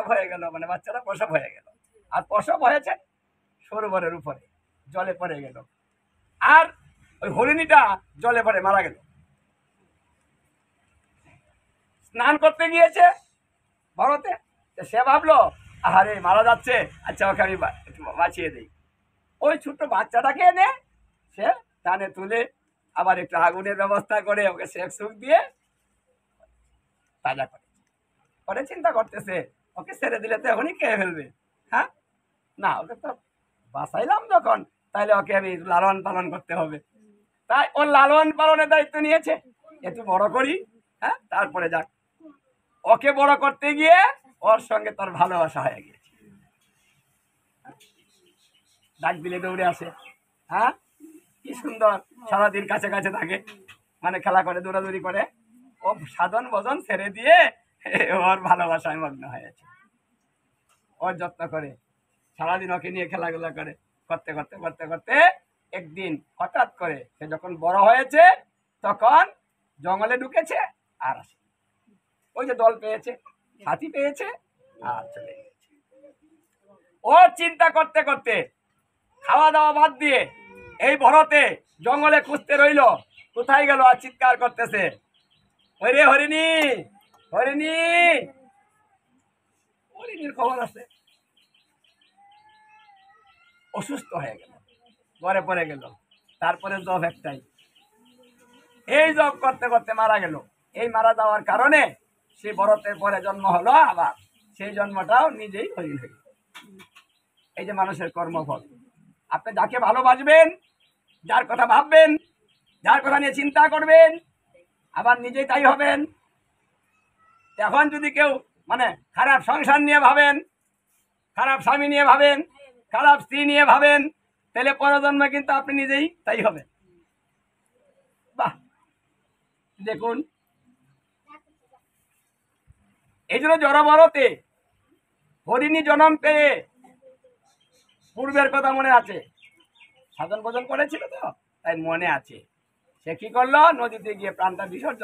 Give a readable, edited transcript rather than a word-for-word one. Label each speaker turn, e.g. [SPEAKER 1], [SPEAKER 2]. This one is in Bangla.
[SPEAKER 1] হয়ে গেল, মানে বাচ্চারা প্রসব হয়ে গেল। আর প্রসব হয়েছে সরোবরের উপরে, জলে পড়ে গেল। আর ওই হরিণীটা জলে পড়ে মারা গেল। স্নান করতে গিয়েছে ভরতে, সে ভাবলো আরে মারা যাচ্ছে, আচ্ছা ওকে আমি বাঁচিয়ে দিই। ওই ছোট্ট বাচ্চাটাকে এনে সে টানে তুলে আবার একটু আগুনের ব্যবস্থা করে ওকে সেক সুখ দিয়ে তাজা করে পরে চিন্তা করতেছে ওকে ছেড়ে দিলে তো এখনই খেয়ে ফেলবে। হ্যাঁ, না ওকে তো বাঁচাইলাম যখন, তাহলে ওকে আমি লালন পালন করতে হবে। তাই ওর লালন পালনের দায়িত্ব নিয়েছে, একটু বড় করি। হ্যাঁ, তারপরে যাক, ওকে বড় করতে গিয়ে ওর সঙ্গে তোর ভালোবাসা হয়ে গিয়েছে। ডাক দিলে দৌড়ে আসে। হ্যাঁ, কি সুন্দর, সারাদিন কাছে কাছে থাকে, মানে খেলা করে, দৌড়াদৌড়ি করে। ও সাধন ভজন ছেড়ে দিয়ে ওর ভালোবাসায় মগ্ন হয়েছে। ওর যত্ন করে সারাদিন ওকে নিয়ে খেলাধুলা করে, করতে করতে করতে করতে একদিন হঠাৎ করে সে যখন বড় হয়েছে তখন জঙ্গলে ঢুকেছে আর আসে। ওই যে দল পেয়েছে, সাথী পেয়েছে, আর চলে গেছে। ও চিন্তা করতে করতে খাওয়া দাওয়া বাদ দিয়ে এই ভরতে জঙ্গলে খুঁজতে রইল, কোথায় গেল, আর চিৎকার করতেছে ওই রে হরিণী, হরিণী। হরিণীর খবর আছে, অসুস্থ হয়ে গেল, ঘরে পড়ে গেল। তারপরে জব একটাই, এই জব করতে করতে মারা গেল। এই মারা যাওয়ার কারণে সে ভরতের পরে জন্ম হলো, আবার সেই জন্মটাও নিজেই হরিণ হইল। এই যে মানুষের কর্মফল। আপনি যাকে ভালোবাসবেন, যার কথা ভাববেন, যার কথা নিয়ে চিন্তা করবেন, আবার নিজেই তাই হবেন। এখন যদি কেউ মানে খারাপ সংসার নিয়ে ভাবেন, খারাপ স্বামী নিয়ে ভাবেন, খারাপ স্ত্রী নিয়ে ভাবেন, তাহলে পরজন্মে কিন্তু আপনি নিজেই তাই হবেন। বাহ, দেখুন, এই জন্য জড়বরতে হরিণী জন্ম পেয়ে পূর্বের কথা মনে আছে, সাধন ভোজন করেছিল তো, তাই মনে আছে। সে কি করলো, নদীতে গিয়ে প্রাণটা বিসর্জন